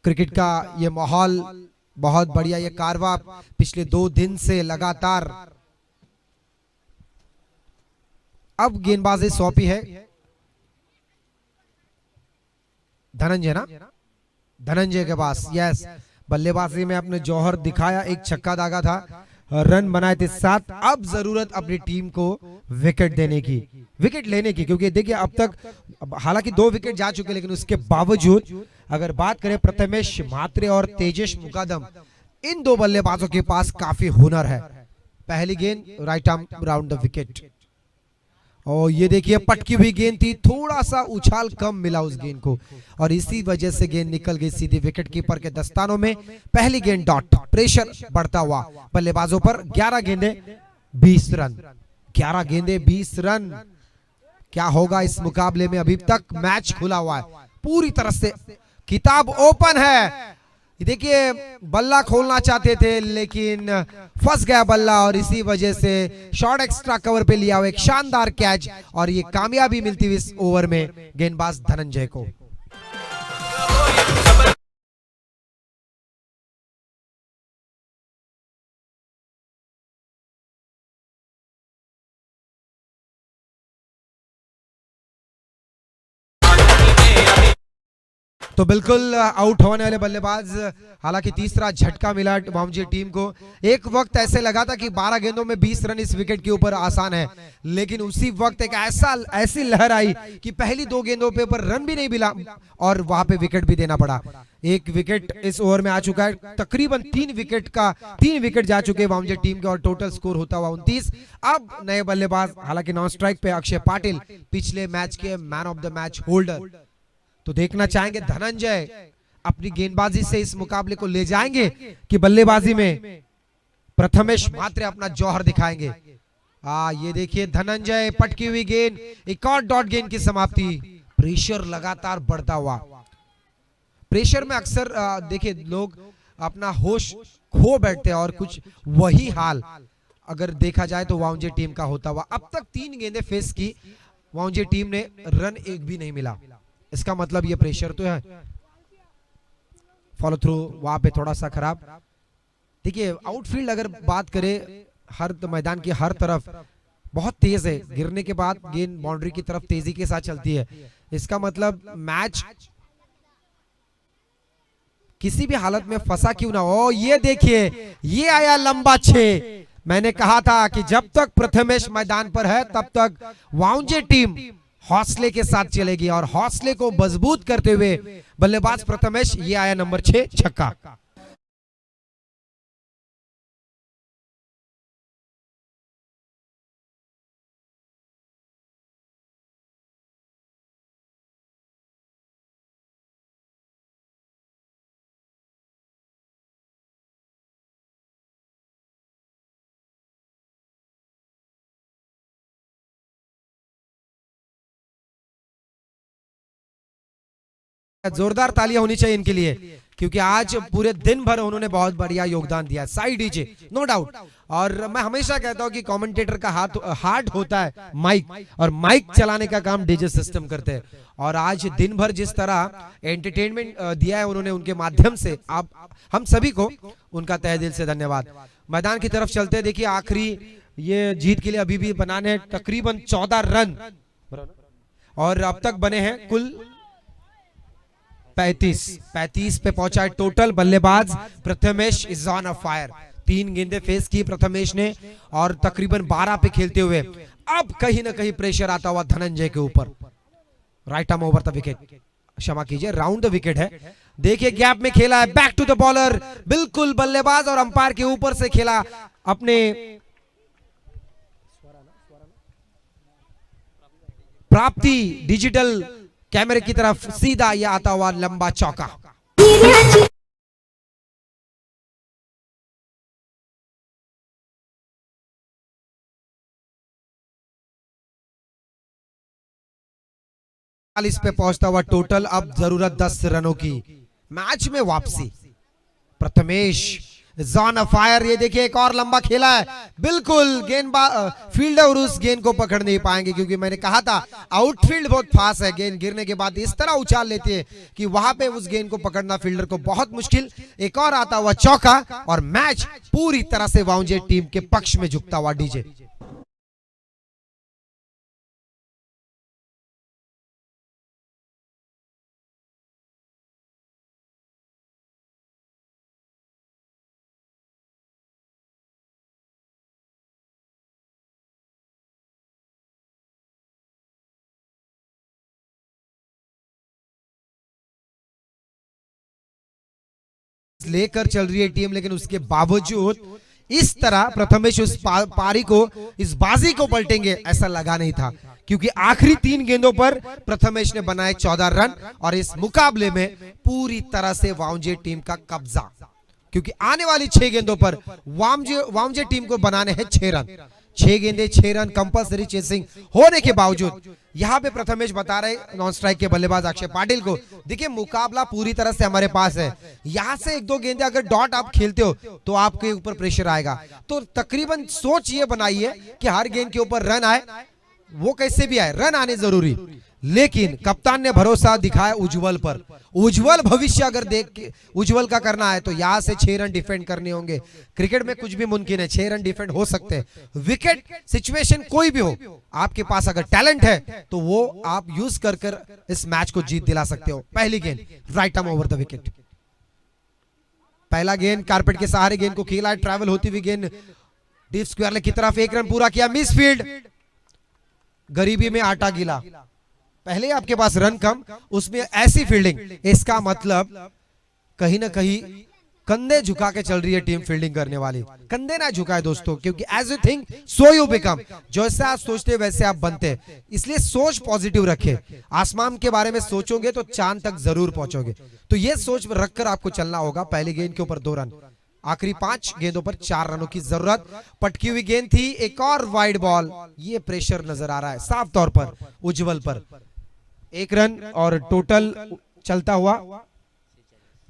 क्रिकेट का ये माहौल बहुत बढ़िया, ये कारवा पिछले 2 दिन से लगातार। अब गेंदबाजी सौंपी है धनंजय ना, धनंजय के पास। यस, बल्लेबाजी में अपने जौहर दिखाया, एक छक्का दागा था, रन बनाए थे 7। अब जरूरत अपनी टीम को विकेट देने की, विकेट लेने की, क्योंकि देखिए अब तक हालांकि 2 विकेट जा चुके, लेकिन उसके बावजूद अगर बात करें प्रथमेश म्हात्रे और तेजेश मुकादम, इन 2 बल्लेबाजों के पास काफी हुनर है। पहली गेंद right arm round the wicket और ये देखिए पटकी हुई गेंद थी, थोड़ा सा उछाल कम मिला उस गेंद को और इसी वजह से गेंद निकल गई सीधी विकेट कीपर के दस्तानों में। पहली गेंद डॉट, प्रेशर बढ़ता हुआ बल्लेबाजों पर। 11 गेंदे 20 रन, 11 गेंदे 20 रन। क्या होगा इस मुकाबले में? अभी तक मैच खुला हुआ है, पूरी तरह से किताब ओपन है। देखिए बल्ला खोलना चाहते थे लेकिन फंस गया बल्ला और इसी वजह से शॉर्ट एक्स्ट्रा कवर पे लिया हुआ एक शानदार कैच और ये कामयाबी मिलती हुई इस ओवर में गेंदबाज धनंजय को। तो बिल्कुल आउट होने वाले बल्लेबाज, हालांकि तीसरा झटका मिला वामजी टीम को। एक वक्त ऐसे लगा था कि 12 गेंदों में 20 रन इस विकेट के ऊपर आसान है, लेकिन उसी वक्त एक ऐसी लहर आई कि पहली 2 गेंदों पे ऊपर रन भी नहीं मिला और वहां पे विकेट भी देना पड़ा। एक विकेट इस ओवर में आ चुका है, तकरीबन 3 विकेट जा चुके हैं वामजी टीम के और टोटल स्कोर होता हुआ 29। अब नए बल्लेबाज, हालांकि नॉन स्ट्राइक पे अक्षय पाटिल, पिछले match K man of the match holder. तो देखना चाहेंगे धनंजय अपनी गेंदबाजी से इस मुकाबले को ले जाएंगे कि बल्लेबाजी में प्रथमेश म्हात्रे अपना जौहर दिखाएंगे। ये देखिए धनंजय, पटकी हुई गेंद, एक और डॉट गेंद की समाप्ति। प्रेशर लगातार बढ़ता हुआ। प्रेशर में अक्सर देखिए लोग अपना होश खो बैठते हैं और कुछ वही हाल अगर देखा जाए तो वाउंजे टीम का होता हुआ। अब तक 3 गेंदें फेस की वाउंजे टीम ने, रन एक भी नहीं मिला। इसका मतलब ये प्रेशर तो है। फॉलो थ्रू वहां पे थोड़ा सा खराब। देखिए आउटफील्ड अगर बात करें, हर मैदान की हर तरफ बहुत तेज है, गिरने के बाद गेंद बाउंड्री की तरफ तेजी के साथ चलती है। इसका मतलब मैच किसी भी हालत में फंसा क्यों ना हो। ये देखिए ये आया लंबा 6। मैंने कहा था कि जब तक प्रथमेश मैदान पर है तब तक वाउंजे टीम हौसले के साथ चलेगी और हौसले को मजबूत करते हुए बल्लेबाज प्रथमेश, ये आया नंबर 6 छक्का। जोरदार तालियां होनी चाहिए इनके लिए क्योंकि आज पूरे दिन भर उन्होंने बहुत बढ़िया योगदान दिया। साई डीजे नो डाउट, और मैं हमेशा कहता हूं कि कमेंटेटर का हार्ट होता है माइक, और माइक चलाने का काम डीजे सिस्टम करते हैं। और आज दिन भर जिस तरह एंटरटेनमेंट दिया है उन्होंने, उनके माध्यम से आप हम सभी को उनका तहे दिल से धन्यवाद। मैदान की तरफ चलते हैं। देखिए आखिरी ये जीत के लिए अभी भी बनाने तकरीबन 14 रन, और अब तक बने हैं कुल 35 पे पहुंचा है टोटल। बल्लेबाज Prathamesh is on a fire. 3 गेंदें फेस की प्रथमेश ने, और तकरीबन 12 पे खेलते हुए अब कहीं ना कहीं प्रेशर आता हुआ धनंजय के ऊपर। Right arm over the wicket, क्षमा कीजिए राउंड द विकेट है। देखिए गैप में खेला है, बैक टू द बॉलर, बिल्कुल बल्लेबाज और अंपायर के ऊपर से खेला अपने प्राप्ति डिजिटल कैमरे की तरफ, सीधा यह आता हुआ लंबा चौका। इस पे पहुंचता हुआ टोटल, अब जरूरत 10 रनों की। मैच में वापसी, प्रथमेश जॉन ऑफ फायर। ये देखिए एक और लंबा खेला है, बिल्कुल फील्डर उस गेंद को पकड़ नहीं पाएंगे, क्योंकि मैंने कहा था आउटफील्ड बहुत फास्ट है। गेंद गिरने के बाद इस तरह उछाल लेते हैं कि वहां पे उस गेंद को पकड़ना फील्डर को बहुत मुश्किल। एक और आता हुआ चौका, और मैच पूरी तरह से वाउंजे टीम के पक्ष में झुकता हुआ डीजे। लेकर चल रही है टीम, लेकिन उसके बावजूद इस तरह प्रथमेश उस पारी को, इस बाजी को पलटेंगे ऐसा लगा नहीं था, क्योंकि आखिरी 3 गेंदों पर प्रथमेश ने बनाए 14 रन, और इस मुकाबले में पूरी तरह से वाउंजे टीम का कब्जा, क्योंकि आने वाली 6 गेंदों पर वाउंजे टीम को बनाने हैं 6 रन। 6 गेंदे 6 रन कंपल्सरी चेसिंग होने के बावजूद यहां पे प्रथमेश बता रहे नॉन स्ट्राइक के बल्लेबाज अक्षय पाटिल को, देखिए मुकाबला पूरी तरह से हमारे पास है, यहां से 1-2 गेंदे अगर डॉट आप खेलते हो तो आपके ऊपर प्रेशर आएगा। तो तकरीबन सोच ये बनाइए कि हर गेंद के ऊपर रन आए, वो कैसे भी आए रन आने जरूरी। लेकिन कप्तान ने भरोसा दिखाया उज्जवल पर। उज्जवल भविष्य अगर उज्जवल का करना है तो यहां से 6 रन डिफेंड करने होंगे। क्रिकेट में कुछ भी मुमकिन है, 6 रन डिफेंड हो सकते हैं। विकेट सिचुएशन कोई भी हो, आपके पास अगर टैलेंट है तो वो आप यूज कर इस मैच को जीत दिला सकते हो। पहली गेंद right arm over the wicket, पहला गेंद कारपेट के सहारे गेंद को खेला, ट्रैवल होती हुई गेंद डीप स्क्वायर की तरफ, 1 रन पूरा किया, मिस फील्ड, गरीबी में आटा गीला। पहले आपके पास रन कम, उसमें ऐसी फील्डिंग, इसका मतलब कहीं ना कहीं कंधे झुका के चल रही है टीम फील्डिंग करने वाली। कंधे ना झुकाए दोस्तों, क्योंकि as you think so you become, जैसे आप सोचते वैसे आप बनते, इसलिए सोच पॉजिटिव रखें। आसमान के बारे में सोचोगे तो चांद तक जरूर पहुंचोगे, तो ये सोच रखकर आपको चलना होगा। पहली गेंद के ऊपर 2 रन, आखिरी 5 गेंदों पर 4 रनों की जरूरत। पटकी हुई गेंद थी, एक और वाइड बॉल, ये प्रेशर नजर आ रहा है साफ तौर पर उज्जवल पर। 1 रन और टोटल चलता हुआ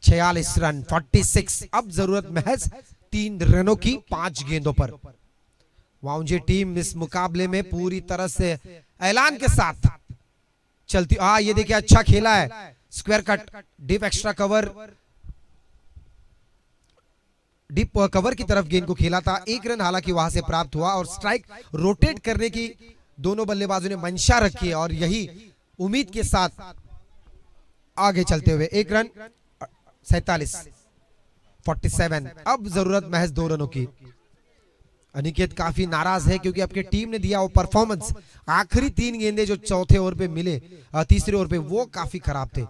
46 रन, 46। अब जरूरत महज 3 रनों की 5 गेंदों पर। वाउंजे टीम इस मुकाबले में पूरी तरह से ऐलान के साथ चलती। ये देखिए अच्छा खेला है, square cut, deep extra cover, deep cover की तरफ गेंद को खेला था। 1 रन हालांकि वहां से प्राप्त हुआ, और स्ट्राइक रोटेट करने की दोनों बल्लेबाजों ने मंशा रखी है, और यही उम्मीद के साथ आगे चलते हुए 1 रन 47, 47। अब जरूरत महज 2 रनों की। अनिकेत काफी नाराज है, क्योंकि आपकी टीम ने दिया वो परफॉर्मेंस, आखिरी 3 गेंदे जो चौथे ओवर पे मिले, तीसरे ओवर पे, वो काफी खराब थे।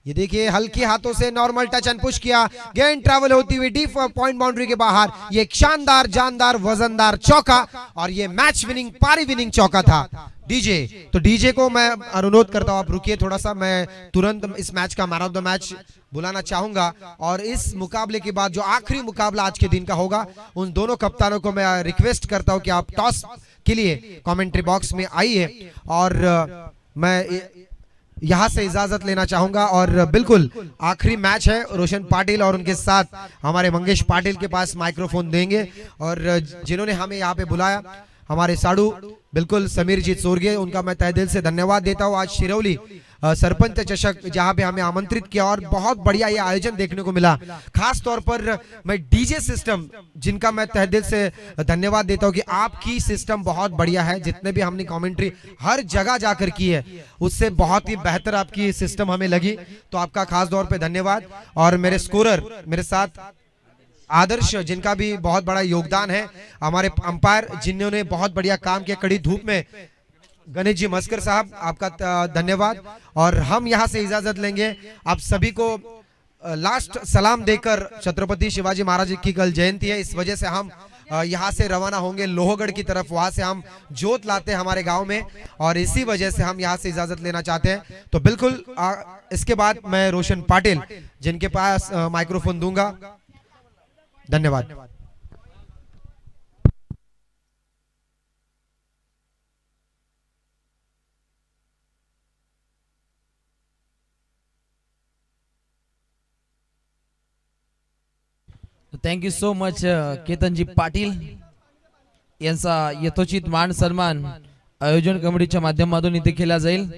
ये देखिए हल्के हाथों से नॉर्मल टच एंड पुश किया, गेंद ट्रैवल होती हुई डीप पॉइंट बाउंड्री के बाहर। ये एक शानदार जानदार वजनदार चौका, और ये मैच विनिंग पारी विनिंग चौका था। डीजे, तो डीजे को मैं अनुरोध करता हूं आप रुकिए थोड़ा सा, मैं तुरंत इस मैच का मैन ऑफ द मैच बुलाना चाहूंगा। और इस मुकाबले के बाद जो आखिरी मुकाबला आज के दिन का होगा, उन दोनों कप्तानों को मैं रिक्वेस्ट करता हूं कि आप टॉस के लिए कमेंट्री बॉक्स में आइए, और मैं यहाँ से इजाजत लेना चाहूंगा और बिल्कुल आखिरी मैच है। रोशन पाटिल और उनके साथ हमारे मंगेश पाटिल के पास माइक्रोफोन देंगे और जिन्होंने हमें यहाँ पे बुलाया हमारे साड़ू बिल्कुल समीर जीत सोरगे, उनका मैं तहे दिल से धन्यवाद देता हूँ। आज शिरौली सरपंच चषक जहाँ पे हमें आमंत्रित किया और बहुत बढ़िया ये आयोजन देखने को मिला। खास तौर पर मैं डीजे सिस्टम जिनका मैं तहे दिल से धन्यवाद देता हूँ कि आपकी सिस्टम बहुत बढ़िया है। जितने भी हमने कमेंट्री हर जगह जाकर की है उससे बहुत ही बेहतर आपकी सिस्टम हमें लगी, तो आपका खास तौर पे धन्यवाद। और मेरे स्कोरर मेरे साथ आदर्श जिनका भी बहुत बड़ा योगदान है, हमारे अंपायर जिन्होंने बहुत बढ़िया काम किया कड़ी धूप में, गणेश जी मस्कर साहब आपका धन्यवाद। और हम यहाँ से इजाजत लेंगे। आप सभी को लास्ट सलाम देकर, छत्रपति शिवाजी महाराज की कल जयंती है, इस वजह से हम यहाँ से रवाना होंगे लोहगढ़ की तरफ। वहां से हम जोत लाते हैं हमारे गांव में और इसी वजह से हम यहाँ से इजाजत लेना चाहते हैं। तो बिल्कुल इसके बाद मैं रोशन पाटिल जिनके पास माइक्रोफोन दूंगा। धन्यवाद।
Thank you so much Ketanji Patil यांचा यथोचित मान सन्मान आयोजन कमिटीच्या माध्यमातून इथे केला जाईल,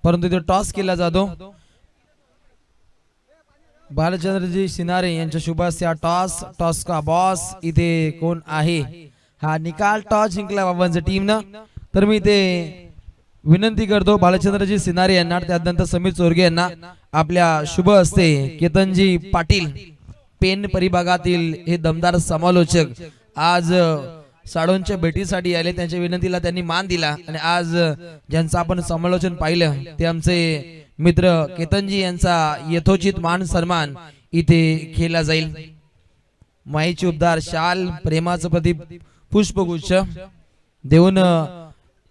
परंतु इथे टॉस केला जातो। बालचंद्रजी सिनारे यांच्या शुभ हस्ते टॉस का बॉस इथे कोण आहे, हा निकाल टॉस जिंकला बाबांच्या टीमनं। तर मी इथे विनंती करतो बालचंद्रजी सिनारे यांना, त्यानंतर समीर चोरगे यांना आपल्या शुभ हस्ते केतनजी पाटील पेन परिभागातील हे दमदार समालोचक आज साडोंच्या भेटीसाठी आले, त्यांच्या विनंतीला त्यांनी मान दिला आणि आज ज्यांचं आपण समालोचन पाहिलं ते आमचे मित्र केतनजी यांचा यथोचित मान सन्मान इथे केला जाईल। माईची उबदार शाल, प्रेमाचं प्रतीक पुष्पगुच्छ देऊन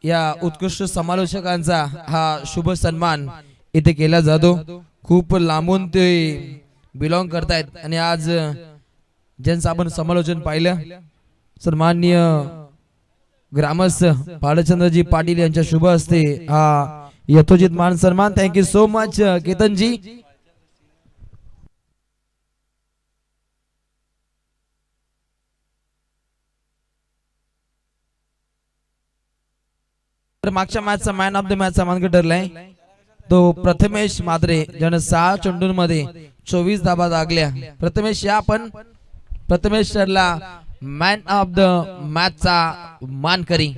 या उत्कृष्ट समालोचकांचा हा शुभ सन्मान इथे केला जातो। खूप लांबून ते बिलॉंग करतायत आणि आज ज्यांचं आपण समालोचन पाहिलं सन्माननीय ग्रामस्थ बालचंद्रजी पाटील यांच्या शुभ हस्ते हा यथोचित मान सन्मान। Thank you so much Ketanji. तर मागच्या मॅचचा मॅन ऑफ द मॅचचा मानकरी ठरलाय तो प्रथमेश मात्रे, ज्याने 6 चेंडूंमध्ये 24 धाबा दागल्या। प्रथमेश या आपण प्रथमेश ठरला मॅन ऑफ द मॅचचा मानकरी।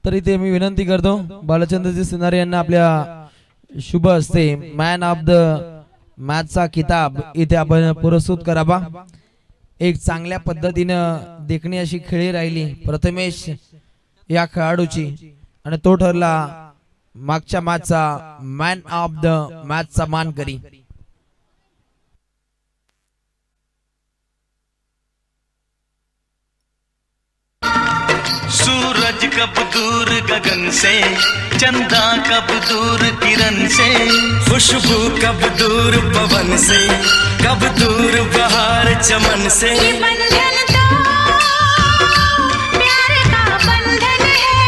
तर इथे मी विनंती करतो बालचंद्रजी सिनारे यांना आपल्या शुभ हस्ते मॅन ऑफ द मॅचचा किताब इथे आपण पुरस्कृत करावा। एक चांगल्या पद्धतीनं देखणी अशी खेळी राहिली प्रथमेश या खेळाडूची आणि तो ठरला मागच्या मॅचचा मॅन ऑफ द मॅचचा मानकरी।
सूरज कब दूर गगन से, चंदा कब दूर किरण से, खुशबू कब दूर पवन से, कब दूर बहार चमन से।
ये बंधन तो प्यार का बंधन है,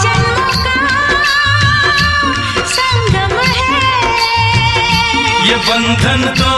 जन्मों का संगम है।
ये बंधन तो